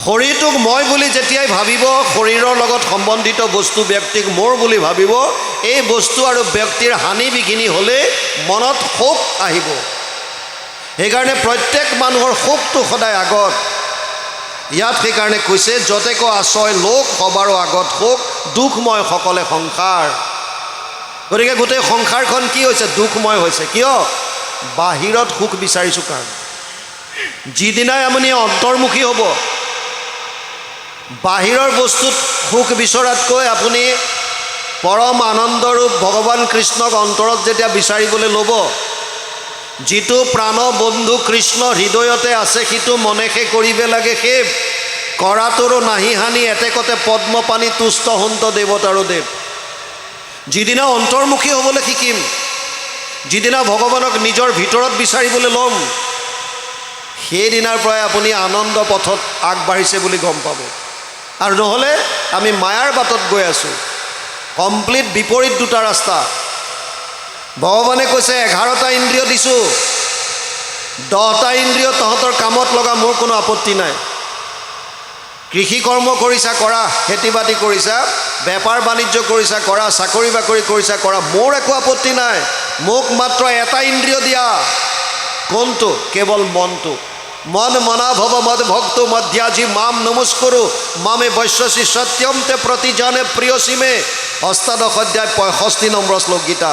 শৰীৰটোক মই বুলি যেতিয়াই ভাবিব, শৰীৰৰ লগত সম্বন্ধিত বস্তু ব্যক্তিক মোৰ বুলি ভাবিব, এই বস্তু আৰু ব্যক্তিৰ হানি বিঘিনি হ'লে মনত শোক আহিব। সেইকাৰণে প্ৰত্যেক মানুহৰ শোকটো সদায় আগত। ইয়াত সেইকাৰণে কৈছে যতেক আশ্ৰয় লোক সবাৰো আগত শোক, দুখময় সকলে সংসাৰ। গতিকে গোটেই সংসাৰখন কি হৈছে? দুখময় হৈছে। কিয়? বাহিৰত সুখ বিচাৰিছোঁ কাৰণে। যিদিনাই আপুনি অন্তৰ্মুখী হ'ব, বাহিৰৰ বস্তুত সুখ বিচৰাতকৈ আপুনি পৰম আনন্দৰূপ ভগৱান কৃষ্ণক অন্তৰত যেতিয়া বিচাৰিবলৈ ল'ব, যিটো প্ৰাণ বন্ধু কৃষ্ণ হৃদয়তে আছে সিটো মনেষে কৰিবে লাগে সেৱ, কৰাটোৰো নাহি হানি এতেকতে পদ্মপানী তুষ্ট হন্ত দেৱতাৰো দেৱ। যিদিনা অন্তৰ্মুখী হ'বলৈ শিকিম, যিদিনা ভগৱানক নিজৰ ভিতৰত বিচাৰিবলৈ ল'ম, সেইদিনাৰ পৰাই আপুনি আনন্দ পথত আগবাঢ়িছে বুলি গম পাব। আৰু নহ'লে আমি মায়াৰ বাটত গৈ আছোঁ। কমপ্লিট বিপৰীত দুটা ৰাস্তা। ভগৱানে কৈছে 11টা ইন্দ্ৰিয় দিছোঁ, 10টা ইন্দ্ৰিয় তহঁতৰ কামত লগা, মোৰ কোনো আপত্তি নাই। কৃষি কৰ্ম কৰিছা কৰা, খেতি বাতি কৰিছা, বেপাৰ বাণিজ্য কৰিছা কৰা, চাকৰি বাকৰি কৰিছা কৰা, মোৰ একো আপত্তি নাই। মোক মাত্ৰ এটা ইন্দ্ৰিয় দিয়া। কোনটো? কেৱল মনটো। মন মনা ভৱ মদ ভক্ত মধ্যাজি মাম নমস্কৰো মামে বৈশ্যসী সত্যম তে প্ৰতিজনে প্ৰিয়সীমে। 8শ অধ্যায় 65 নম্বৰ শ্লোক গীতা।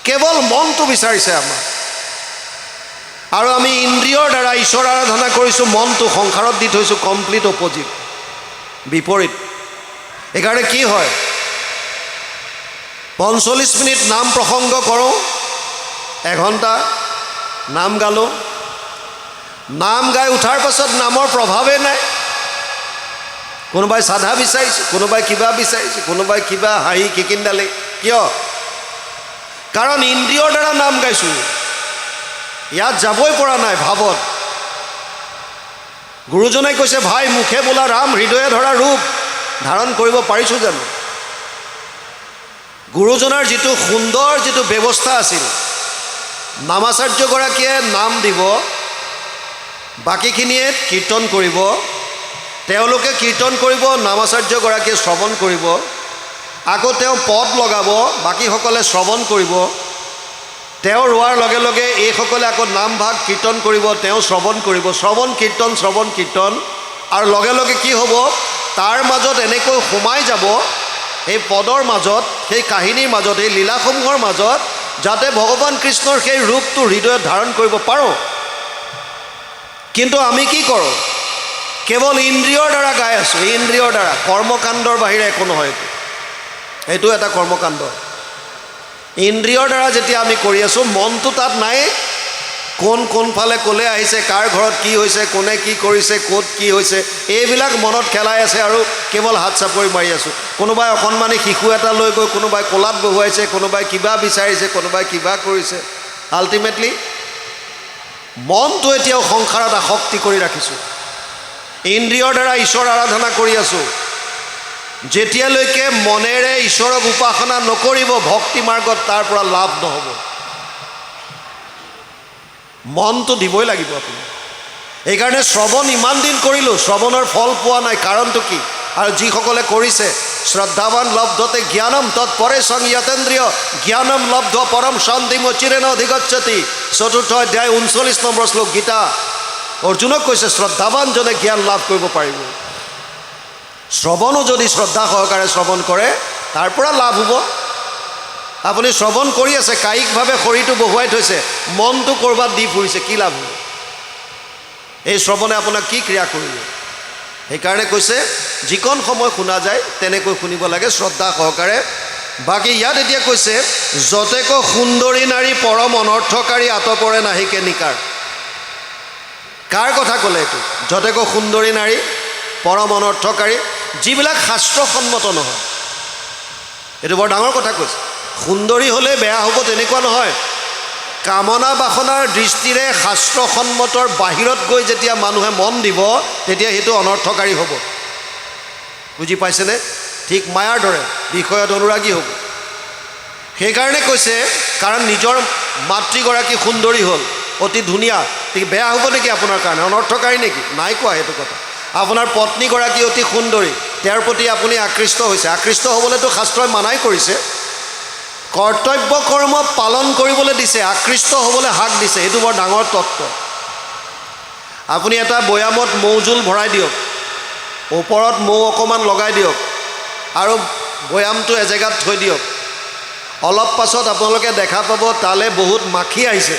কেৱল মনটো বিচাৰিছে আমাক, আৰু আমি ইন্দ্ৰিয়ৰ দ্বাৰা ঈশ্বৰ আৰাধনা কৰিছোঁ, মনটো সংসাৰত দি থৈছোঁ। কমপ্লিট অপজিট, বিপৰীত। সেইকাৰণে কি হয়, 45 মিনিট নাম প্ৰসংগ কৰোঁ, 1 ঘণ্টা নাম গালোঁ, নাম গাই উঠাৰ পাছত নামৰ প্ৰভাৱেই নাই। কোনোবাই চাধা বিচাৰিছে, কোনোবাই কিবা বিচাৰিছে, কোনোবাই কিবা হাঁহি কিকিন্দালি। কিয়? কাৰণ ইন্দ্ৰিয়ৰ দ্বাৰা নাম গাইছোঁ, ইয়াত যাবই পৰা নাই ভাৱত। গুৰুজনে কৈছে ভাই মুখে বোলা ৰাম, হৃদয়ে ধৰা ৰূপ ধাৰণ কৰিব পাৰিছোঁ জানো? গুৰুজনাৰ যিটো সুন্দৰ যিটো ব্যৱস্থা আছিল, নামাচাৰ্যগৰাকীয়ে নাম দিব, বাকীখিনিয়ে কীৰ্তন কৰিব, তেওঁলোকে কীৰ্তন কৰিব, নামাচাৰ্যগৰাকীয়ে শ্ৰৱণ কৰিব, আকৌ তেওঁ পদ লগাব, বাকীসকলে শ্ৰৱণ কৰিব, তেওঁ ৰোৱাৰ লগে লগে এইসকলে আকৌ নামভাগ কীৰ্তন কৰিব, তেওঁ শ্ৰৱণ কৰিব, শ্ৰৱণ কীৰ্তন, আৰু লগে লগে কি হ'ব, তাৰ মাজত এনেকৈ সোমাই যাব, এই পদৰ মাজত, সেই কাহিনীৰ মাজত, এই লীলাসমূহৰ মাজত, যাতে ভগৱান কৃষ্ণৰ সেই ৰূপটো হৃদয়ত ধাৰণ কৰিব পাৰোঁ। কিন্তু আমি কি কৰোঁ? কেৱল ইন্দ্ৰিয়ৰ দ্বাৰা গাই আছোঁ, ইন্দ্ৰিয়ৰ দ্বাৰা। কৰ্মকাণ্ডৰ বাহিৰে একো নহয়। এইটো এটা কৰ্মকাণ্ড। ইন্দ্ৰিয়ৰ দ্বাৰা যেতিয়া আমি কৰি আছোঁ, মনটো তাত নাই। কোনফালে ক'লে আহিছে, কাৰ ঘৰত কি হৈছে, কোনে কি কৰিছে, ক'ত কি হৈছে, এইবিলাক মনত খেলাই আছে, আৰু কেৱল হাত চাপৰি মাৰি আছোঁ। কোনোবাই অকণমানি শিশু এটা লৈ গৈ কোনোবাই কোলাত বহুৱাইছে, কোনোবাই কিবা বিচাৰিছে, কোনোবাই কিবা কৰিছে। আল্টিমেটলি মনটো এতিয়াও সংসাৰত আসক্তি কৰি ৰাখিছোঁ। ইন্দ্ৰিয়ৰ দ্বাৰা ঈশ্বৰ আৰাধনা কৰি আছোঁ। যেতিয়ালৈকে মনেৰে ঈশ্বৰক উপাসনা নকৰিব, ভক্তি মাৰ্গত তাৰ পৰা লাভ নহ'ব। মনটো দিবই লাগিব আপুনি। সেইকাৰণে শ্ৰৱণ ইমান দিন কৰিলোঁ, শ্ৰৱণৰ ফল পোৱা নাই। কাৰণটো কি? আৰু যিসকলে কৰিছে, শ্ৰদ্ধাৱান লব্ধতে জ্ঞানম তৎপৰে সংযতেন্দ্ৰিয় জ্ঞানম লব্ধ পৰম শান্তিম চিৰেণ অধিগচ্ছতি। 4ৰ্থ অধ্যায় 39 নম্বৰ শ্লোক গীতা। অৰ্জুনক কৈছে শ্ৰদ্ধাৱানজনে জ্ঞান লাভ কৰিব পাৰিব। শ্ৰৱণো যদি শ্ৰদ্ধা সহকাৰে শ্ৰৱণ কৰে, তাৰ পৰা লাভ হ'ব। আপুনি শ্ৰৱণ কৰি আছে, কায়িকভাৱে শৰীৰটো বহুৱাই থৈছে, মনটো ক'ৰবাত দি ফুৰিছে, কি লাভ হ'ব? এই শ্ৰৱণে আপোনাক কি ক্ৰিয়া কৰিব? সেইকাৰণে কৈছে যিকণ সময় শুনা যায় তেনেকৈ শুনিব লাগে শ্ৰদ্ধা সহকাৰে। বাকী ইয়াত এতিয়া কৈছে যতেক সুন্দৰী নাৰী পৰম অনৰ্থকাৰী আতপৰে নাহিকে নিকাৰ। কাৰ কথা ক'লে এইটো? যতেক সুন্দৰী নাৰী পৰম অনৰ্থকাৰী, যিবিলাক শাস্ত্ৰসন্মত নহয়। এইটো বৰ ডাঙৰ কথা কৈছে। সুন্দৰী হ'লে বেয়া হ'ব তেনেকুৱা নহয়। কামনা বাসনাৰ দৃষ্টিৰে শাস্ত্ৰসন্মতৰ বাহিৰত গৈ যেতিয়া মানুহে মন দিব, তেতিয়া সেইটো অনৰ্থকাৰী হ'ব। বুজি পাইছেনে? ঠিক মায়াৰ দৰে বিষয়ত অনুৰাগী হ'ব। সেইকাৰণে কৈছে, কাৰণ নিজৰ মাতৃগৰাকী সুন্দৰী হ'ল, অতি ধুনীয়া, বেয়া হ'ব নেকি আপোনাৰ কাৰণে? অনৰ্থকাৰী নেকি? নাই কোৱা সেইটো কথা। আপোনাৰ পত্নীগৰাকী অতি সুন্দৰী, তেওঁৰ প্ৰতি আপুনি আকৃষ্ট হৈছে। আকৃষ্ট হ'বলৈতো শাস্ত্ৰই মানাই কৰিছে, কৰ্তব্য কৰ্ম পালন কৰিবলৈ দিছে, আকৃষ্ট হ'বলৈ হাক দিছে। এইটো বৰ ডাঙৰ তত্ত্ব। আপুনি এটা বৈয়ামত মৌজোল ভৰাই দিয়ক, ওপৰত মৌ অকণমান লগাই দিয়ক আৰু বৈয়ামটো এজেগাত থৈ দিয়ক। অলপ পাছত আপোনালোকে দেখা পাব তালৈ বহুত মাখি আহিছে।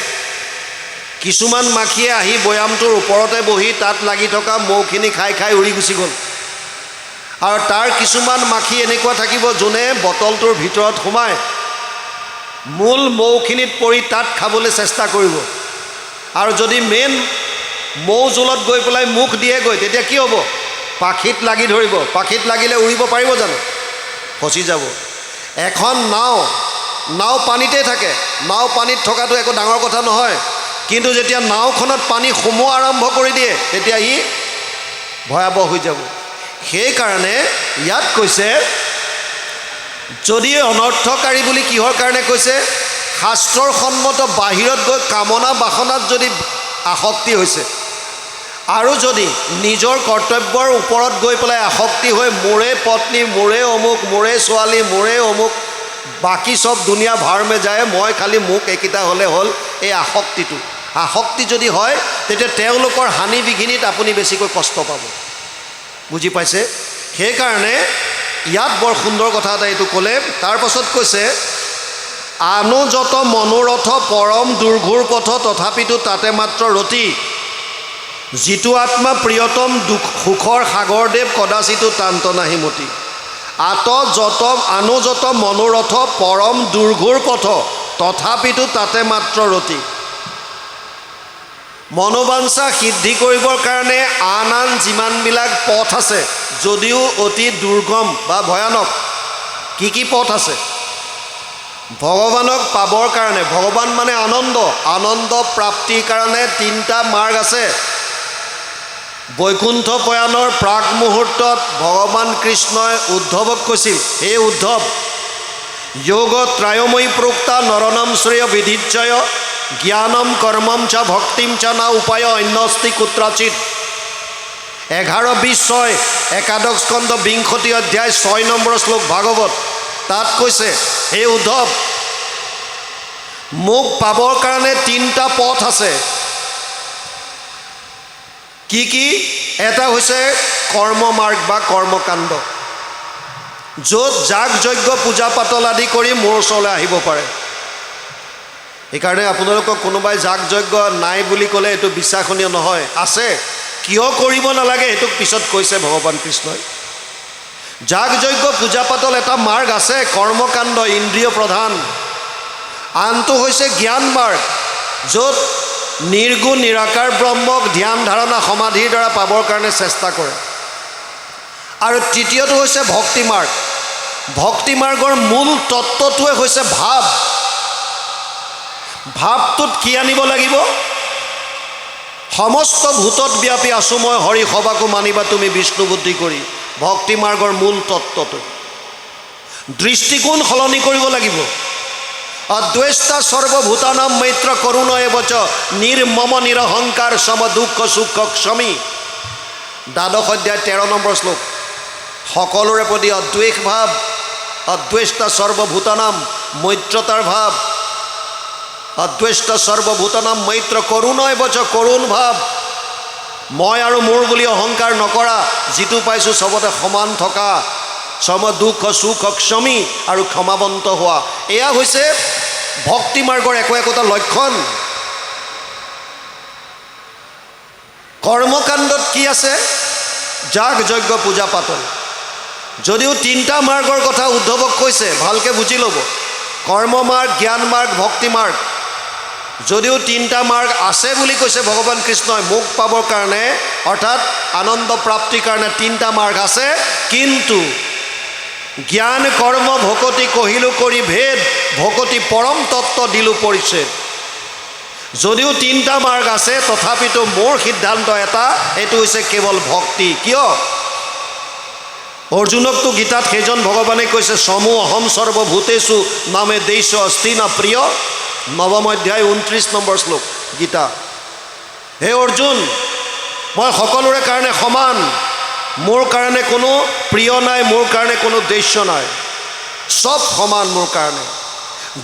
কিছুমান মাখিয়ে আহি বৈয়ামটোৰ ওপৰতে বহি তাত লাগি থকা মৌখিনি খাই খাই উৰি গুচি গ'ল। আৰু তাৰ কিছুমান মাখি এনেকুৱা থাকিব যোনে বটলটোৰ ভিতৰত সোমাই মূল মৌখিনিত পৰি তাত খাবলৈ চেষ্টা কৰিব। আৰু যদি মেইন মৌজোলত গৈ পেলাই মুখ দিয়েগৈ, তেতিয়া কি হ'ব? পাখিত লাগি ধৰিব। পাখিত লাগিলে উৰিব পাৰিব জানো? ফচি যাব। এখন নাও পানীতে থাকে। নাও পানীত থকাটো একো ডাঙৰ কথা নহয়, কিন্তু যেতিয়া নাওখনত পানী সোমোৱা আৰম্ভ কৰি দিয়ে তেতিয়া ই ভয়াৱহ হৈ যাব। সেইকাৰণে ইয়াত কৈছে, যদি অনৰ্থকাৰী বুলি কিহৰ কাৰণে কৈছে? শাস্ত্ৰৰ সন্মত বাহিৰত গৈ কামনা বাসনাত যদি আসক্তি হৈছে, আৰু যদি নিজৰ কৰ্তব্যৰ ওপৰত গৈ পেলাই আসক্তি হৈ মোৰে পত্নী, মোৰে অমুক, মোৰে ছোৱালী, মোৰে অমুক, বাকী চব দুনিয়া ভাৰ মে যায়, মই খালি মোক এইকেইটা হ'লে হ'ল, এই আসক্তি যদি হয় তেতিয়া তেওঁলোকৰ হানি বিঘিনিত আপুনি বেছিকৈ কষ্ট পাব। বুজি পাইছে? সেইকাৰণে ইয়াত বৰ সুন্দৰ কথা এটা এইটো ক'লে। তাৰ পাছত কৈছে, আনুযত মনোৰথ পৰম দুৰ্ঘোৰ পথ তথাপিতো তাতে মাত্ৰ ৰতি, যিটো আত্মা প্ৰিয়তম সুখৰ সাগৰদেৱ কদাচিতো টান্ত নাহি মতি। আনুযত মনোৰথ পৰম দুৰ্ঘোৰ পথ তথাপিতো তাতে মাত্ৰ ৰতি। মনোবাঞ্ছা সিদ্ধি কৰিবৰ কাৰণে আন যিমানবিলাক পথ আছে, যদিও অতি দুৰ্গম বা ভয়ানক। কি পথ আছে? ভগৱানক পাবৰ কাৰণে, ভগৱান মানে আনন্দ প্ৰাপ্তিৰ কাৰণে 3টা মাৰ্গ আছে। বৈকুণ্ঠ প্ৰয়াণৰ প্ৰাক মুহূৰ্তত ভগৱান কৃষ্ণই উদ্ধৱক কৈছিল, হে উদ্ধৱ, যোগ ত্ৰয়ময়ী প্ৰোক্তা নৰনম শ্ৰেয় বিধিচ্ছয় জ্ঞানম কৰ্মম চ ভক্তিম চ না উপায় অন্যস্তি কুত্ৰাচিত। 11:20 একাদশ স্কন্ধ 20 অধ্যায় 6 নম্বৰ শ্লোক ভাগৱত। তাত কৈছে, হে উদ্ধৱ, মোক পাবৰ কাৰণে 3টা পথ আছে। কি? এটা হৈছে কৰ্মমাৰ্গ বা কৰ্মকাণ্ড, য'ত যাগ যজ্ঞ পূজা পাতল আদি কৰি মোৰ ওচৰলৈ আহিব পাৰে। সেইকাৰণে আপোনালোকক কোনোবাই যাগ যজ্ঞ নাই বুলি ক'লে এইটো বিশ্বাসনীয় নহয়। আছে, কিয় কৰিব নালাগে সেইটোক পিছত কৈছে ভগৱান কৃষ্ণই। যাগ যজ্ঞ পূজা পাতল এটা মাৰ্গ আছে, কৰ্মকাণ্ড ইন্দ্ৰিয় প্ৰধান। আনটো হৈছে জ্ঞান মাৰ্গ, য'ত নিৰ্গুণ নিৰাকাৰ ব্ৰহ্মক ধ্যান ধাৰণা সমাধিৰ দ্বাৰা পাবৰ কাৰণে চেষ্টা কৰে। আৰু তৃতীয়টো হৈছে ভক্তি মাৰ্গ। ভক্তি মাৰ্গৰ মূল তত্ত্বটোৱে হৈছে ভাৱ। ভাৱটোত কি আনিব লাগিব? সমস্ত ভূতত ব্যাপী আছো মই হৰি, সবাকো মানিবা তুমি বিষ্ণু বুদ্ধি কৰি। ভক্তি মাৰ্গৰ মূল তত্ত্বটো দৃষ্টিকোণ সলনি কৰিব লাগিব। অদ্বেষ্টা সৰ্বভূতানাম মৈত্ৰ কৰুণ এবচ নিৰ্মম নিৰহংকাৰ সম দুঃখ সুখ ক্ষমী। 12 অধ্যায় 13 নম্বৰ শ্লোক। সকলোৰে প্ৰতি অদ্বেষ ভাৱ, অদ্বেষ্টা সৰ্বভূতানাম, মৈত্ৰতাৰ ভাৱ। অদ্বেষ্টা সৰ্বভূতানাম মৈত্ৰ কৰুণ এবচ, কৰুণ ভাৱ। মই আৰু মোৰ বুলি অহংকাৰ নকৰা, যিটো পাইছোঁ চবতে সমান থকা, সম দুঃখ সুখ ক্ষমী আৰু ক্ষমাবন্ত হোৱা। এয়া হৈছে ভক্তি মাৰ্গৰ একোটা লক্ষণ। কৰ্মকাণ্ডত কি আছে? যাগ যজ্ঞ পূজা পাতল। যদিও 3টা মাৰ্গৰ কথা উদ্ধৱক কৈছে, ভালকৈ বুজি ল'ব। কৰ্ম মাৰ্গ, জ্ঞান মাৰ্গ, ভক্তি মাৰ্গ। যদিও 3টা মাৰ্গ আছে বুলি কৈছে ভগৱান কৃষ্ণই মোক পাবৰ কাৰণে, অৰ্থাৎ আনন্দ প্ৰাপ্তিৰ কাৰণে 3টা মাৰ্গ আছে, কিন্তু জ্ঞান কৰ্ম ভকতি কহিলো কৰি ভেদ, ভকতি পৰম তত্ত্ব দিলো পৰিচ্ছেদ। যদিও 3টা মাৰ্গ আছে, তথাপিতো মোৰ সিদ্ধান্ত এটা, এইটো হৈছে কেৱল ভক্তি। কিয়? অৰ্জুনকতো গীতাত সেইজন ভগৱানে কৈছে, সমু অহম সৰ্বভূতেষু নামে দেশ অস্থি না প্ৰিয়। 9ম অধ্যায় 29 নম্বৰ শ্লোক গীতা। হে অৰ্জুন, মই সকলোৰে কাৰণে সমান, মোৰ কাৰণে কোনো প্ৰিয় নাই, মোৰ কাৰণে কোনো দ্বেষ্য নাই, চব সমান মোৰ কাৰণে।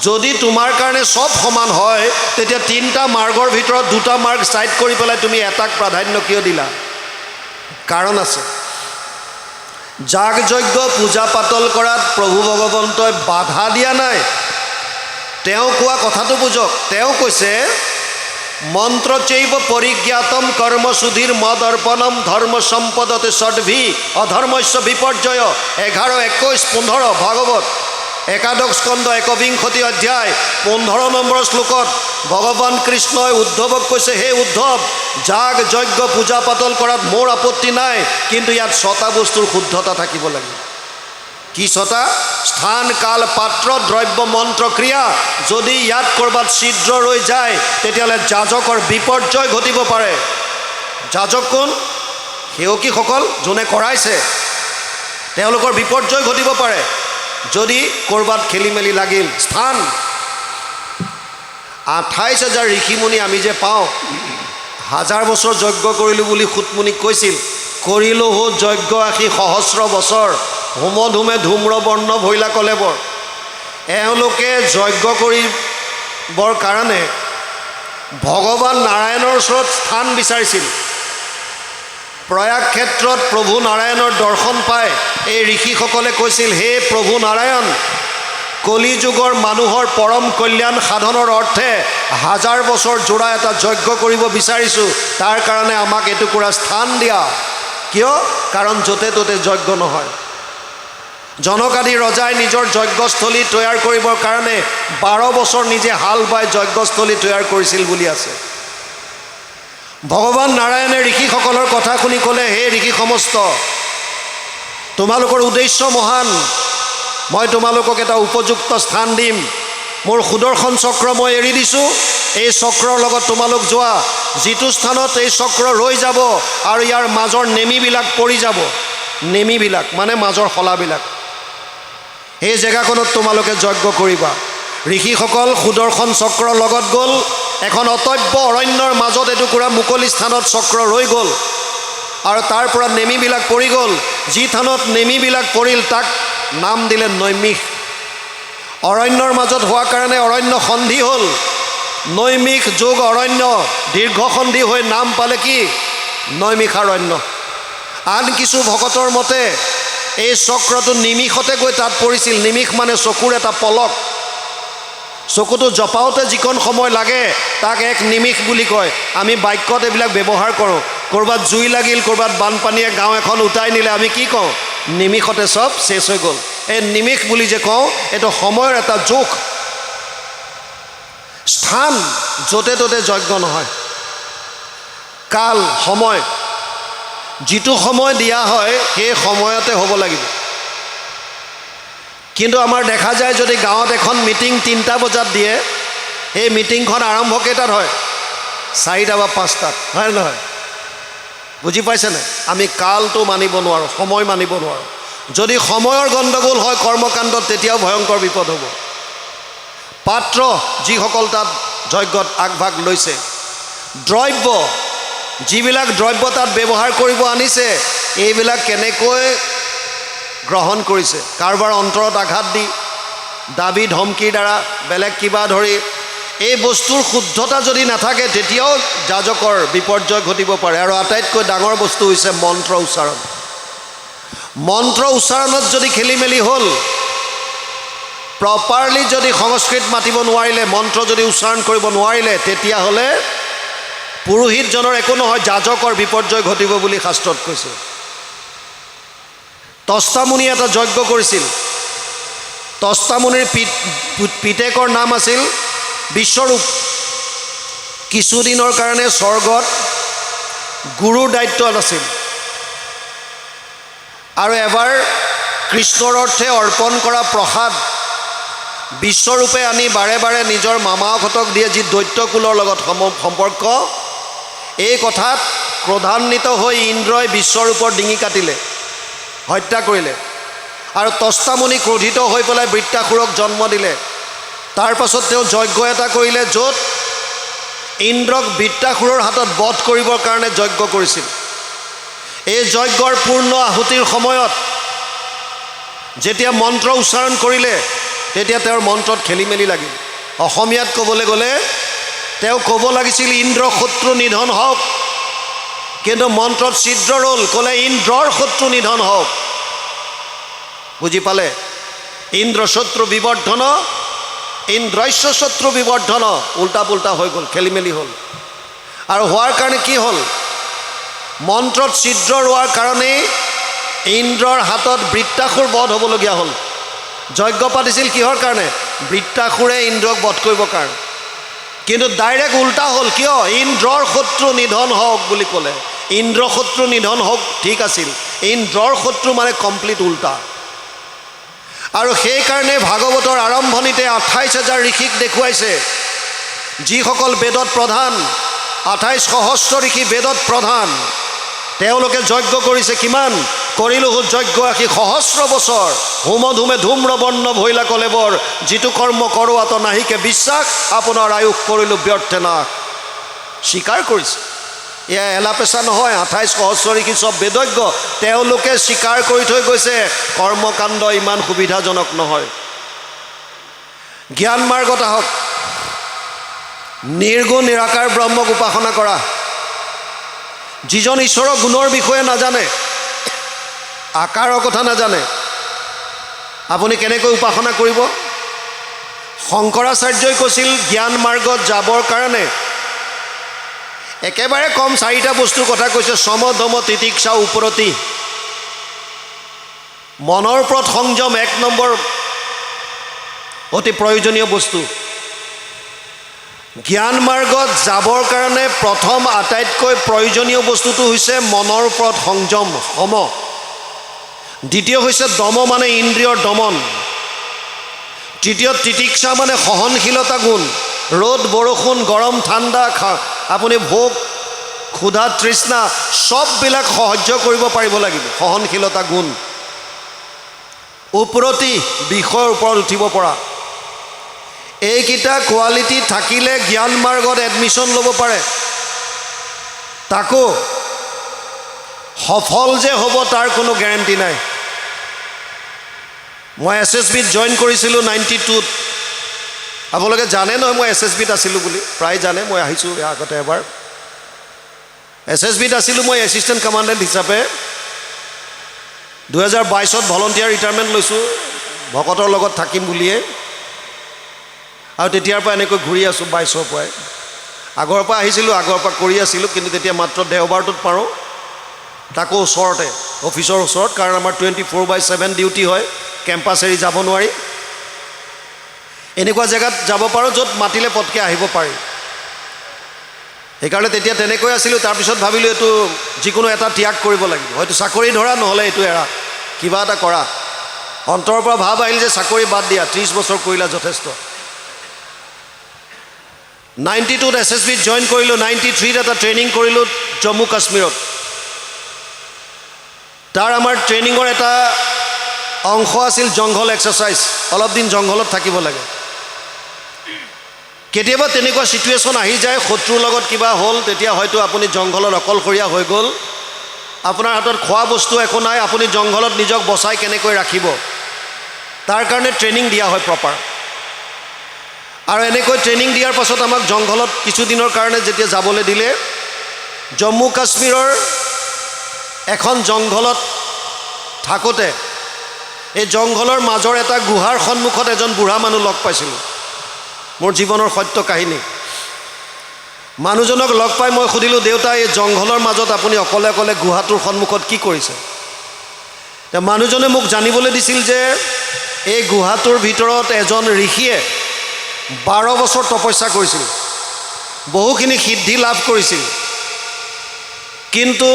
যদি তোমাৰ কাৰণে চব সমান হয়, তেতিয়া 3টা মাৰ্গৰ ভিতৰত 2টা মাৰ্গ সাইড কৰি পেলাই তুমি এটাক প্ৰাধান্য কিয় দিলা? কাৰণ আছে। যাগ যজ্ঞ পূজা পাতল কৰাত প্ৰভু ভগৱন্তই বাধা দিয়া নাই। তেওঁ কোৱা কথাটো বুজক। তেওঁ কৈছে মন্ত্ৰচৈব পৰিজ্ঞাতম কৰ্মসুধীৰ মদৰ্পণম ধৰ্ম সম্পদতে ষডভি অধৰ্মস্য বিপৰ্যয়। 11, 21, 15 ভাগৱত একাদশ স্কন্ধ 21 অধ্যায় 15 নম্বৰ শ্লোকত ভগৱান কৃষ্ণই উদ্ধৱক কৈছে, হে উদ্ধৱ, যাগ যজ্ঞ পূজা পাতল কৰাত মোৰ আপত্তি নাই, কিন্তু ইয়াত 6টা বস্তুৰ শুদ্ধতা থাকিব লাগিব। কি 6টা? স্থান, কাল, পাত্ৰ, দ্ৰব্য, মন্ত্ৰ, ক্ৰিয়া। যদি ইয়াত ক'ৰবাত ছিদ্ৰ ৰৈ যায়, তেতিয়াহ'লে যাজকৰ বিপৰ্যয় ঘটিব পাৰে। যাজক কোন? সেৱকীসকল, যোনে কৰাইছে, তেওঁলোকৰ বিপৰ্যয় ঘটিব পাৰে যদি ক'ৰবাত খেলি মেলি লাগিল। স্থান, 28,000 ঋষিমুনি আমি যে পাওঁ, 1000 বছৰ যজ্ঞ কৰিলোঁ বুলি সুতমুনিক কৈছিল। কৰিলোঁ হো যজ্ঞ 80 সহস্ৰ বছৰ, হোম ধূমে ধূম্ৰ বৰ্ণ ভৈলা কলেবৰ। এওঁলোকে যজ্ঞ কৰিবৰ কাৰণে ভগৱান নাৰায়ণৰ ওচৰত স্থান বিচাৰিছিল। প্ৰয়াগ ক্ষেত্ৰত প্ৰভু নাৰায়ণৰ দৰ্শন পাই এই ঋষিসকলে কৈছিল, হে প্ৰভু নাৰায়ণ, কলি যুগৰ মানুহৰ পৰম কল্যাণ সাধনৰ অৰ্থে 1000 বছৰ জোৰা এটা যজ্ঞ কৰিব বিচাৰিছোঁ, তাৰ কাৰণে আমাক এটুকুৰা স্থান দিয়া। কিয়? কাৰণ য'তে ত'তে যজ্ঞ নহয়। জনক আদি ৰজাই নিজৰ যজ্ঞস্থলী তৈয়াৰ কৰিবৰ কাৰণে 12 বছৰ নিজে হাল বাই যজ্ঞস্থলী তৈয়াৰ কৰিছিল বুলি আছে। ভগৱান নাৰায়ণে ঋষিসকলৰ কথা শুনি ক'লে, হে ঋষি সমস্ত, তোমালোকৰ উদ্দেশ্য মহান, মই তোমালোকক এটা উপযুক্ত স্থান দিম। মোৰ সুদৰ্শন চক্ৰ মই এৰি দিছোঁ, এই চক্ৰৰ লগত তোমালোক যোৱা। যিটো স্থানত এই চক্ৰ ৰৈ যাব আৰু ইয়াৰ মাজৰ নেমিবিলাক পৰি যাব, নেমিবিলাক মানে মাজৰ শলাবিলাক, সেই জেগাখনত তোমালোকে যজ্ঞ কৰিবা। ঋষিসকল সুদৰ্শন চক্ৰৰ লগত গ'ল। এখন অতব্য অৰণ্যৰ মাজত এটুকুৰা মুকলি স্থানত চক্ৰ ৰৈ গ'ল আৰু তাৰ পৰা নেমিবিলাক পৰি গ'ল। যি থানত নেমিবিলাক পৰিল তাক নাম দিলে নৈমিষ। অৰণ্যৰ মাজত হোৱাৰ কাৰণে অৰণ্য সন্ধি হ'ল। নৈমিষ যোগ অৰণ্য দীৰ্ঘ সন্ধি হৈ নাম পালে কি? নৈমিষাৰণ্য। আন কিছু ভকতৰ মতে এই চক্ৰটো নিমিষতে গৈ তাত পৰিছিল। নিমিষ মানে চকুৰ এটা পলক। চকুটো জপাওঁতে যিকণ সময় লাগে তাক এক নিমিষ বুলি কয়। আমি বাক্যত এইবিলাক ব্যৱহাৰ কৰোঁ। ক'ৰবাত জুই লাগিল, ক'ৰবাত বানপানীয়ে গাঁও এখন উটাই নিলে আমি কি কওঁ? নিমিষতে চব শেষ হৈ গ'ল। এই নিমিষ বুলি যে কওঁ, এইটো সময়ৰ এটা জোখ। স্থান য'তে ত'তে যজ্ঞ নহয়। কাল, সময়, যিটো সময় দিয়া হয় সেই সময়তে হ'ব লাগিব। কিন্তু আমাৰ দেখা যায় যদি গাঁৱত এখন মিটিং 3টা বজাত দিয়ে, সেই মিটিংখন আৰম্ভ কেইটাত হয়? 4টা বা 5টাত, হয় নহয়? বুজি পাইছেনে? আমি কালটো মানিব নোৱাৰোঁ, সময় মানিব নোৱাৰোঁ। যদি সময়ৰ গণ্ডগোল হয় কৰ্মকাণ্ডত, তেতিয়াও ভয়ংকৰ বিপদ হ'ব। পাত্ৰ, যিসকল তাত যজ্ঞত আগভাগ লৈছে, দ্ৰব্য, যিবিলাক দ্ৰব্য তাত ব্যৱহাৰ কৰিব আনিছে, এইবিলাক কেনেকৈ গ্ৰহণ কৰিছে? কাৰোবাৰ অন্তৰত আঘাত দি, দাবী ধমকিৰ দ্বাৰা, বেলেগ কিবা ধৰি। এই বস্তুৰ শুদ্ধতা যদি নাথাকে তেতিয়াও যাজকৰ বিপৰ্যয় ঘটিব পাৰে। আৰু আটাইতকৈ ডাঙৰ বস্তু হৈছে মন্ত্ৰ উচ্চাৰণ। মন্ত্ৰ উচ্চাৰণত যদি খেলি মেলি হ'ল, প্ৰপাৰলি যদি সংস্কৃত মাতিব নোৱাৰিলে, মন্ত্ৰ যদি উচ্চাৰণ কৰিব নোৱাৰিলে, তেতিয়াহ'লে পুৰোহিতজনৰ একো নহয়, যাজকৰ বিপৰ্যয় ঘটিব বুলি শাস্ত্ৰত কৈছে। তস্তামুনি এটা যজ্ঞ কৰিছিল। তস্তামুনিৰ পিতেকৰ নাম আছিল বিশ্বৰূপ। কিছুদিনৰ কাৰণে স্বৰ্গত গুৰুৰ দায়িত্বত আছিল। আৰু এবাৰ কৃষ্ণৰ অৰ্থে অৰ্পণ কৰা প্ৰসাদ বিশ্বৰূপে আনি বাৰে বাৰে নিজৰ মামাহঁতক দিয়ে, যি দৈত্যকুলৰ লগত সম্পৰ্ক। এই কথাত ক্ৰোধান্বিত হৈ ইন্দ্ৰই বিশ্বৰূপৰ ডিঙি কাটিলে, হত্যা কৰিলে। আৰু তস্তামুনি ক্ৰোধিত হৈ পেলাই বৃত্তাসুৰক জন্ম দিলে। তাৰ পাছত তেওঁ যজ্ঞ এটা কৰিলে, য'ত ইন্দ্ৰক বৃত্তাসুৰৰ হাতত বধ কৰিবৰ কাৰণে যজ্ঞ কৰিছিল। এই যজ্ঞৰ পূৰ্ণ আহুতিৰ সময়ত যেতিয়া মন্ত্ৰ উচ্চাৰণ কৰিলে তেতিয়া তেওঁৰ মন্ত্ৰত খেলি মেলি লাগিল। অসমীয়াত ক'বলৈ গ'লে তেওঁ ক'ব লাগিছিল ইন্দ্ৰ শত্ৰু নিধন হওক, কিন্তু মন্ত্ৰত ছিদ্ৰ ৰ'ল, ক'লে ইন্দ্ৰৰ শত্ৰু নিধন হওক। বুজি পালে? ইন্দ্ৰ শত্ৰু বিবৰ্ধন, ইন্দ্ৰস্য শত্ৰু বিবৰ্ধন, উল্টা পুল্টা হৈ গ'ল, খেলি মেলি হ'ল। আৰু হোৱাৰ কাৰণে কি হ'ল? মন্ত্ৰত ছিদ্ৰ ৰোৱাৰ কাৰণেই ইন্দ্ৰৰ হাতত বৃত্তাসুৰ বধ হ'বলগীয়া হ'ল। যজ্ঞ পাতিছিল কিহৰ কাৰণে? বৃত্তাসুৰে ইন্দ্ৰক বধ কৰিবৰ কাৰণে, কিন্তু ডাইৰেক্ট উল্টা হ'ল। কিয়? ইন্দ্ৰৰ শত্ৰু নিধন হওক বুলি ক'লে। ইন্দ্ৰ শত্ৰু নিধন হওক ঠিক আছিল, ইন্দ্ৰৰ শত্ৰু মানে কমপ্লিট উল্টা। আৰু সেইকাৰণে ভাগৱতৰ আৰম্ভণিতে 28,000 ঋষিক দেখুৱাইছে, যিসকল বেদত প্ৰধান, 28 সহস্ৰ ঋষি বেদত প্ৰধান, তেওঁলোকে যজ্ঞ কৰিছে। কিমান কৰিলো যজ্ঞ 80 সহস্ৰ বছৰ, হোম ধুমে ধূম্ৰ বৰ্ণ ভৈলা কলেবৰ, যিটো কৰ্ম কৰোৱাত নাহিকে বিশ্বাস, আপোনাৰ আয়ুস কৰিলো ব্যৰ্থে নাশ। স্বীকাৰ কৰিছে, এয়া এলা পেচা নহয়। 28 সহস্ৰ ঋষি চব বেদজ্ঞ, তেওঁলোকে স্বীকাৰ কৰি থৈ গৈছে কৰ্মকাণ্ড ইমান সুবিধাজনক নহয়। জ্ঞান মাৰ্গত আহক। নিৰ্গুণ নিৰাকাৰ ব্ৰহ্মক উপাসনা কৰা। যিজন ঈশ্বৰৰ গুণৰ বিষয়ে নাজানে, আকাৰৰ কথা নাজানে, আপুনি কেনেকৈ উপাসনা কৰিব? শংকৰাচাৰ্যই কৈছিল জ্ঞান মাৰ্গত যাবৰ কাৰণে একেবাৰে কম 4টা বস্তুৰ কথা কৈছে। সম দম তিতিক্ষা উপৰতি। মনৰ ওপৰত সংযম 1 নম্বৰ অতি প্ৰয়োজনীয় বস্তু। জ্ঞান মাৰ্গত যাবৰ কাৰণে প্ৰথম আটাইতকৈ প্ৰয়োজনীয় বস্তুটো হৈছে মনৰ ওপৰত সংযম, সম। দ্বিতীয় হৈছে দম মানে ইন্দ্ৰিয়ৰ দমন। তৃতীয় তিতিক্ষা মানে সহনশীলতা গুণ। ৰ'দ বৰষুণ, গৰম ঠাণ্ডা, আপুনি ভোক ক্ষুধা তৃষ্ণা সববিলাক সহ্য কৰিব পাৰিব লাগিব, সহনশীলতা গুণ। ওপৰতি বিষয়ৰ ওপৰত উঠিব পৰা। এইকেইটা কোৱালিটি থাকিলে জ্ঞান মাৰ্গত এডমিশ্যন ল'ব পাৰে। তাকো সফল যে হ'ব তাৰ কোনো গেৰেণ্টি নাই। মই SSBত জইন কৰিছিলোঁ 92ত। আপোনালোকে জানে নহয় মই SSBত আছিলোঁ বুলি, প্ৰায় জানে। মই আহিছোঁ আগতে এবাৰ SSBত আছিলোঁ। মই এছিষ্টেণ্ট কমাণ্ডেণ্ট হিচাপে 2022ত ভলণ্টিয়াৰ ৰিটায়াৰমেণ্ট লৈছোঁ, ভকতৰ লগত থাকিম বুলিয়ে। আৰু তেতিয়াৰ পৰা এনেকৈ ঘূৰি আছোঁ 22ৰ পৰাই। আগৰ পৰা আহিছিলোঁ, আগৰ পৰা কৰি আছিলোঁ, কিন্তু তেতিয়া মাত্ৰ দেওবাৰটোত পাৰোঁ, তাকো ওচৰতে, অফিচৰ ওচৰত। কাৰণ আমাৰ 24/7 ডিউটি হয়, কেম্পাছ এৰি যাব নোৱাৰি। এনেকুৱা জেগাত যাব পাৰোঁ য'ত মাতিলে পটকৈ আহিব পাৰি। সেইকাৰণে তেতিয়া তেনেকৈ আছিলোঁ। তাৰপিছত ভাবিলোঁ এইটো যিকোনো এটা ত্যাগ কৰিব লাগিব, হয়তো চাকৰি ধৰা, নহ'লে এইটো এৰা, কিবা এটা কৰা। অন্তৰৰ পৰা ভাৱ আহিল যে চাকৰি বাদ দিয়া, 30 বছৰ কৰিলা যথেষ্ট। 92ত SSBত জইন কৰিলোঁ। 93ত এটা ট্ৰেইনিং কৰিলোঁ জম্মু কাশ্মীৰত। তাৰ আমাৰ ট্ৰেইনিঙৰ এটা অংশ আছিল জংঘল এক্সাৰচাইজ। অলপ দিন জংঘলত থাকিব লাগে। কেতিয়াবা তেনেকুৱা চিটুৱেশ্যন আহি যায়, শত্ৰুৰ লগত কিবা হ'ল, তেতিয়া হয়তো আপুনি জংঘলত অকলশৰীয়া হৈ গ'ল, আপোনাৰ হাতত খোৱা বস্তু একো নাই, আপুনি জংঘলত নিজক বচাই কেনেকৈ ৰাখিব, তাৰ কাৰণে ট্ৰেইনিং দিয়া হয় প্ৰপাৰ। আৰু এনেকৈ ট্ৰেইনিং দিয়াৰ পাছত আমাক জংঘলত কিছুদিনৰ কাৰণে যেতিয়া যাবলৈ দিলে, জম্মু কাশ্মীৰৰ এখন জংঘলত থাকোঁতে এই জংঘলৰ মাজৰ এটা গুহাৰ সন্মুখত এজন বুঢ়া মানুহ লগ পাইছিলোঁ। মোৰ জীৱনৰ সত্য কাহিনী। মানুহজনক লগ পাই মই সুধিলোঁ, দেউতা এই জংঘলৰ মাজত আপুনি অকলে অকলে গুহাটোৰ সন্মুখত কি কৰিছে? মানুহজনে মোক জানিবলৈ দিছিল যে এই গুহাটোৰ ভিতৰত এজন ঋষিয়ে 12 বছৰ তপস্যা কৰিছিল, বহুখিনি সিদ্ধি লাভ কৰিছিল, কিন্তু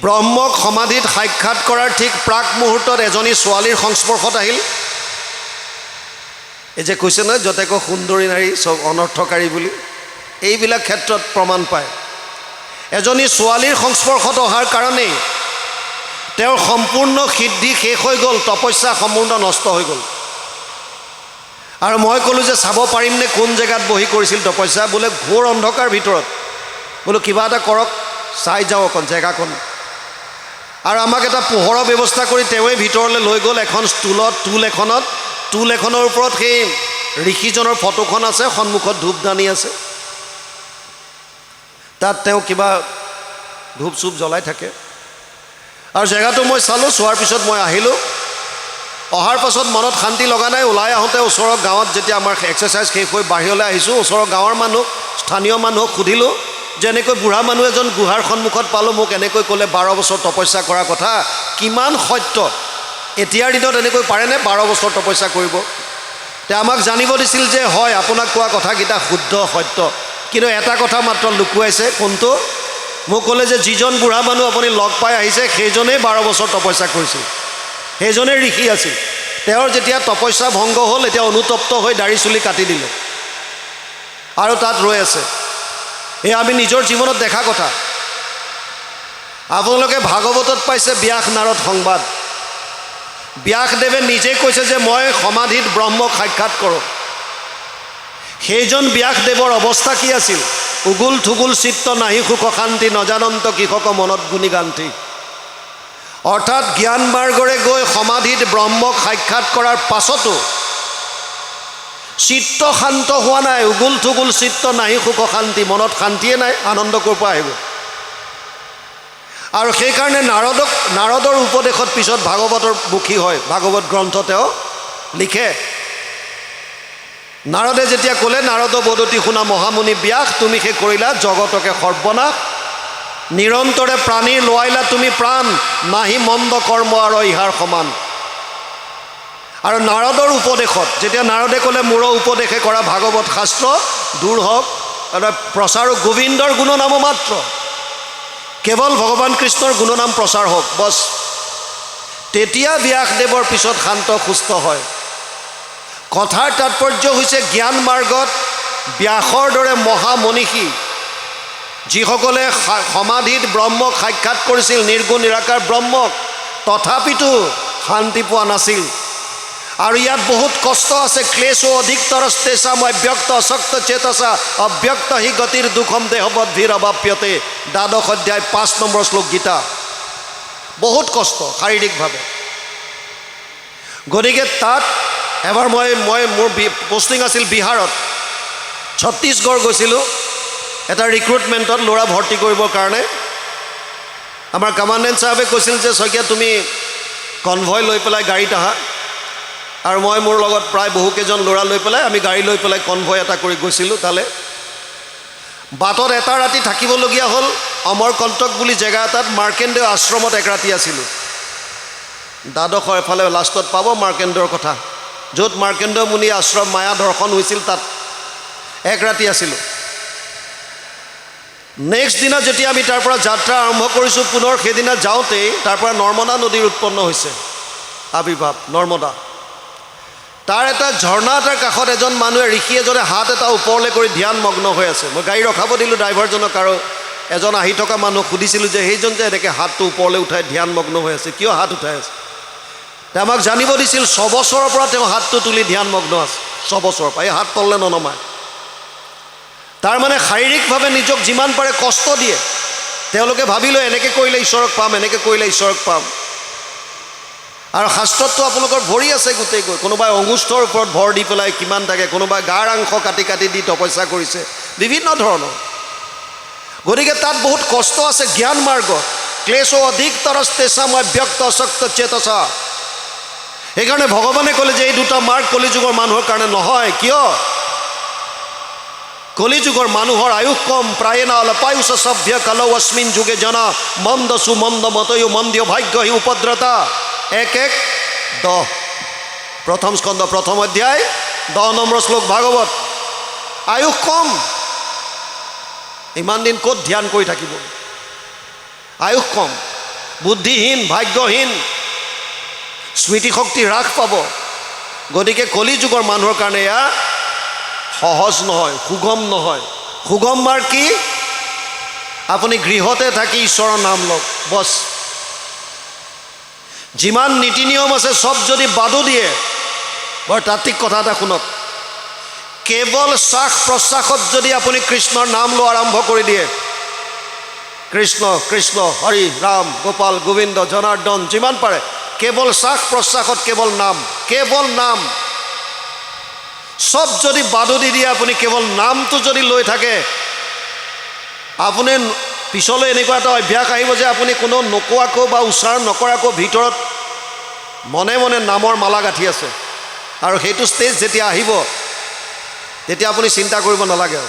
ব্ৰহ্মক সমাধিত সাক্ষাৎ কৰাৰ ঠিক প্ৰাক মুহূৰ্তত এজনী ছোৱালীৰ সংস্পৰ্শত আহিল। এই যে কৈছে নহয় যতেক সুন্দৰী নাৰী চব অনৰ্থকাৰী বুলি, এইবিলাক ক্ষেত্ৰত প্ৰমাণ পায়। এজনী ছোৱালীৰ সংস্পৰ্শত অহাৰ কাৰণেই তেওঁৰ সম্পূৰ্ণ সিদ্ধি শেষ হৈ গ'ল, তপস্যা সম্পূৰ্ণ নষ্ট হৈ গ'ল। আৰু মই ক'লোঁ যে চাব পাৰিমনে কোন জেগাত বহি কৰিছিল তপস্যা? বোলে ঘোৰ অন্ধকাৰ ভিতৰত। বোলো কিবা এটা কৰক, চাই যাওঁ অকণ জেগাকণ। আৰু আমাক এটা পোহৰৰ ব্যৱস্থা কৰি তেওঁৱে ভিতৰলৈ লৈ গ'ল। এখন টুল এখনৰ ওপৰত সেই ঋষিজনৰ ফটোখন আছে, সন্মুখত ধূপদানি আছে, তাত তেওঁ কিবা ধূপ চুপ জ্বলাই থাকে। আৰু জেগাটো মই চালোঁ, চোৱাৰ পিছত মই আহিলোঁ। অহাৰ পাছত মনত শান্তি লগা নাই। ওলাই আহোঁতে ওচৰৰ গাঁৱত যেতিয়া আমাৰ এক্সাৰচাইজ শেষ হৈ বাহিৰলৈ আহিছোঁ, ওচৰৰ গাঁৱৰ মানুহ, স্থানীয় মানুহক সুধিলোঁ যে এনেকৈ বুঢ়া মানুহ এজন গুহাৰ সন্মুখত পালোঁ, মোক এনেকৈ ক'লে 12 বছৰ তপস্যা কৰাৰ কথা, কিমান সত্য? এতিয়াৰ দিনত এনেকৈ পাৰেনে 12 বছৰ তপস্যা কৰিব? তেওঁ আমাক জানিব দিছিল যে হয়, আপোনাক কোৱা কথাকেইটা শুদ্ধ সত্য, কিন্তু এটা কথা মাত্ৰ লুকুৱাইছে। কোনটো? মোক ক'লে যে যিজন বুঢ়া মানুহ আপুনি লগ পাই আহিছে সেইজনেই 12 বছৰ তপস্যা কৰিছিল, সেইজনেই ঋষি আছিল। তেওঁৰ যেতিয়া তপস্যা ভংগ হ'ল, এতিয়া অনুতপ্ত হৈ দাড়ি চুলি কাটি দিলে আৰু তাত ৰৈ আছে। এয়া আমি নিজৰ জীৱনত দেখা কথা। আপোনালোকে ভাগৱতত পাইছে ব্যাস নাৰদ সংবাদ। ব্যাসদেৱে নিজে কৈছে যে মই সমাধিত ব্ৰহ্মক সাক্ষাৎ কৰোঁ। সেইজন ব্যাসদেৱৰ অৱস্থা কি আছিল? উগুল থুগুল চিত্ত নাহি সুখ শান্তি, নজানন্ত কৃষক মনত গুণী গান্তি। অৰ্থাৎ জ্ঞান মাৰ্গৰে গৈ সমাধিত ব্ৰহ্মক সাক্ষাৎ কৰাৰ পাছতো চিত্ত শান্ত হোৱা নাই। উগুল থুগুল চিত্ত নাহি সুখ শান্তি, মনত শান্তিয়ে নাই, আনন্দ ক'ৰ পৰা আহিব? আৰু সেইকাৰণে নাৰদৰ উপদেশত পিছত ভাগৱতৰ মুখী হয়। ভাগৱত গ্ৰন্থ তেওঁ লিখে। নাৰদে যেতিয়া ক'লে, নাৰদ বদতি শুনা মহামুনি ব্যাস, তুমি সেই কৰিলা জগতকে সৰ্বনাশ, নিৰন্তৰে প্ৰাণীৰ লোৱাইলা তুমি প্ৰাণ, নাহি মন্দ কৰ্ম আৰু ইহাৰ সমান। আৰু নাৰদৰ উপদেশত যেতিয়া নাৰদে ক'লে মোৰ উপদেশে কৰা ভাগৱত শাস্ত্ৰ দূৰ হওক, প্ৰচাৰ গোবিন্দৰ গুণনাম মাত্ৰ, কেৱল ভগৱান কৃষ্ণৰ গুণনাম প্ৰচাৰ হওক, বছ। তেতিয়া ব্যাসদেৱৰ পিছত শান্ত সুস্থ হয়। কথাৰ তাৎপৰ্য হৈছে জ্ঞান মাৰ্গত ব্যাসৰ দৰে মহামনীষী যিসকলে সমাধিত ব্ৰহ্মক সাক্ষাৎ কৰিছিল, নিৰ্গুণ নিৰাকাৰ ব্ৰহ্মক, তথাপিতো শান্তি পোৱা নাছিল। আৰু ইয়াত বহুত কষ্ট আছে। ক্লেশো অধিকতৰস্তেষাম অব্যক্ত অশক্ত চেতসা অব্যক্ত হি গতিৰ দুখম দেহবদ্ধিৰ অবাপ্যতে। 12 অধ্যায় 5 নম্বৰ শ্লোক গীতা। বহুত কষ্ট শাৰীৰিকভাৱে। গতিকে তাত এবাৰ মোৰ পোষ্টিং আছিল বিহাৰত, ছত্তীশগড় গৈছিলোঁ এটা ৰিক্ৰুটমেণ্টত ল'ৰা ভৰ্তি কৰিবৰ কাৰণে। আমাৰ কমাণ্ডেণ্ট চাহাবে কৈছিল যে শইকীয়া তুমি কনভয় লৈ পেলাই গাড়ীত আহা। আৰু মই মোৰ লগত প্ৰায় বহুকেইজন ল'ৰা লৈ পেলাই আমি গাড়ী লৈ পেলাই কনভয় এটা কৰি গৈছিলোঁ তালৈ। বাটত এটা ৰাতি থাকিবলগীয়া হ'ল। অমৰকণ্টক বুলি জেগা এটাত মাৰ্কেণ্ডেয় আশ্ৰমত এক ৰাতি আছিলোঁ। দ্বাদশৰ এফালে লাষ্টত পাব মাৰ্কেণ্ডৰ কথা, য'ত মাৰ্কেণ্ডেয় মুনি আশ্ৰম মায়া দৰ্শন হৈছিল, তাত এক ৰাতি আছিলোঁ। নেক্সট দিনা যেতিয়া আমি তাৰ পৰা যাত্ৰা আৰম্ভ কৰিছোঁ, পুনৰ সেইদিনা যাওঁতেই তাৰ পৰা নৰ্মদা নদীৰ উৎপন্ন হৈছে আবিৰ্ভাৱ, নৰ্মদা। তাৰ এটা ঝৰ্ণা এটাৰ কাষত এজন মানুহে, ঋষি এজনে হাত এটা ওপৰলৈ কৰি ধ্যান মগ্ন হৈ আছে। মই গাড়ী ৰখাব দিলোঁ ড্ৰাইভাৰজনক, আৰু এজন আহি থকা মানুহক সুধিছিলোঁ যে সেইজন যে এনেকৈ হাতটো ওপৰলৈ উঠাই ধ্যান মগ্ন হৈ আছে, কিয় হাত উঠাই আছে? তেওঁ আমাক জানিব দিছিল 6 বছৰৰ পৰা তেওঁ হাতটো তুলি ধ্যান মগ্ন আছে। 6 বছৰৰ পৰা এই হাত তললৈ ননমায়। তাৰমানে শাৰীৰিকভাৱে নিজক যিমান পাৰে কষ্ট দিয়ে। তেওঁলোকে ভাবিলোঁ এনেকৈ কৰিলে ঈশ্বৰক পাম, এনেকৈ কৰিলে ঈশ্বৰক পাম। আৰু শাস্ত্ৰততো আপোনালোকৰ ভৰি আছে গোটেইকৈ। কোনোবাই অঙ্গুষ্ঠৰ ওপৰত ভৰ দি পেলাই কিমান থাকে, কোনোবাই গাৰ অংশ কাটি কাটি দি তপস্যা কৰিছে, বিভিন্ন ধৰণৰ। গতিকে তাত বহুত কষ্ট আছে জ্ঞান মাৰ্গত। ক্লেশো অধিকতৰস্তেষাম অব্যক্ত অশক্ত চেতসা। সেইকাৰণে ভগৱানে ক'লে যে এই দুটা মাৰ্গ কলিযুগৰ মানুহৰ কাৰণে নহয়। কিয়? কলিযুগৰ মানুহৰ আয়ুস কম, প্ৰায়েণ অলপায়ুষ সভ্য কালৌ অস্মিন যুগে জনা মন্দ সুমন্দ মতয়ো মন্দ্য ভাগ্য হি উপদ্ৰতা। 1:10 প্ৰথম স্কন্ধ 1ম অধ্যায় 10 নম্বৰ শ্লোক ভাগৱত। আয়ুস কম, ইমান দিন ক'ত ধ্যান কৰি থাকিব? আয়ুস কম, বুদ্ধিহীন, ভাগ্যহীন, স্মৃতিশক্তি হ্ৰাস পাব। গতিকে কলিযুগৰ মানুহৰ কাৰণে এয়া সহজ নহয়, সুগম নহয়। সুগম মাৰ্গ কি? আপুনি গৃহতে থাকি ঈশ্বৰৰ নাম লওক, বছ। যিমান নীতি নিয়ম আছে চব যদি বাদো দিয়ে, বৰ তাত্ত্বিক কথা এটা শুনক, কেৱল শ্বাস প্ৰশ্বাসত যদি আপুনি কৃষ্ণৰ নাম লোৱা আৰম্ভ কৰি দিয়ে, কৃষ্ণ কৃষ্ণ হৰি ৰাম গোপাল গোবিন্দ জনাৰ্দন যিমান পাৰে, কেৱল শ্বাস প্ৰশ্বাসত কেৱল নাম সব যদি বাদু দি দিয়ে, আপুনি কেৱল নামটো যদি লৈ থাকে, আপুনি পিছলৈ এনেকুৱা এটা অভ্যাস আহিব যে আপুনি কোনো নোকোৱাকৈ বা উচ্চাৰণ নকৰাকৈ ভিতৰত মনে মনে নামৰ মালা গাঁঠি আছে। আৰু সেইটো ষ্টেজ যেতিয়া আহিব, তেতিয়া আপুনি চিন্তা কৰিব নালাগে।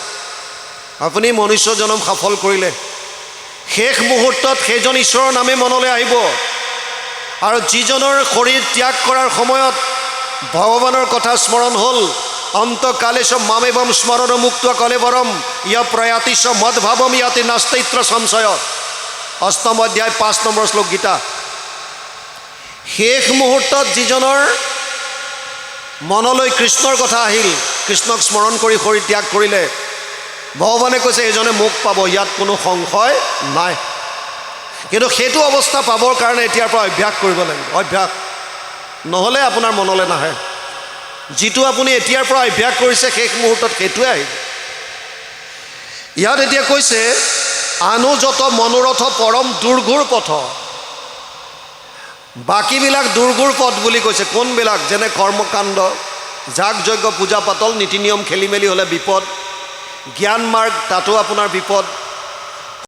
আপুনি মনুষ্য জনম সফল কৰিলে, শেষ মুহূৰ্তত সেইজন ঈশ্বৰৰ নামে মনলৈ আহিব। আৰু যিজনৰ শৰীৰ ত্যাগ কৰাৰ সময়ত ভগৱানৰ কথা স্মৰণ হ'ল, অন্তকালেশ মামেবম স্মৰণ মুক্ত কলেবৰম ইয় প্ৰয়াতিশ মদভাৱম ইয়াতে নাস্তৈত্ৰ সংশয়, ৮ম অধ্যায় ৫ নম্বৰ শ্লোক গীতা। শেষ মুহূৰ্তত যিজনৰ মনলৈ কৃষ্ণৰ কথা আহিল, কৃষ্ণক স্মৰণ কৰি শৰীৰ ত্যাগ কৰিলে, ভগৱানে কৈছে এইজনে মোক পাব, ইয়াত কোনো সংশয় নাই। কিন্তু সেইটো অৱস্থা পাবৰ কাৰণে এতিয়াৰ পৰা অভ্যাস কৰিব লাগিব, অভ্যাস নহ'লে আপোনাৰ মনলৈ নাহে। যিটো আপুনি এতিয়াৰ পৰা অভ্যাস কৰিছে শেষ মুহূৰ্তত সেইটোৱে আহিব। ইয়াত এতিয়া কৈছে আনুযত মনোৰথ পৰম দুৰ্ঘুৰ পথ, বাকীবিলাক দুৰ্ঘুৰ পথ বুলি কৈছে। কোনবিলাক? যেনে কৰ্মকাণ্ড, যাগ যজ্ঞ পূজা পাতল, নীতি নিয়ম খেলি মেলি হ'লে বিপদ, জ্ঞান মাৰ্গ তাতো আপোনাৰ বিপদ,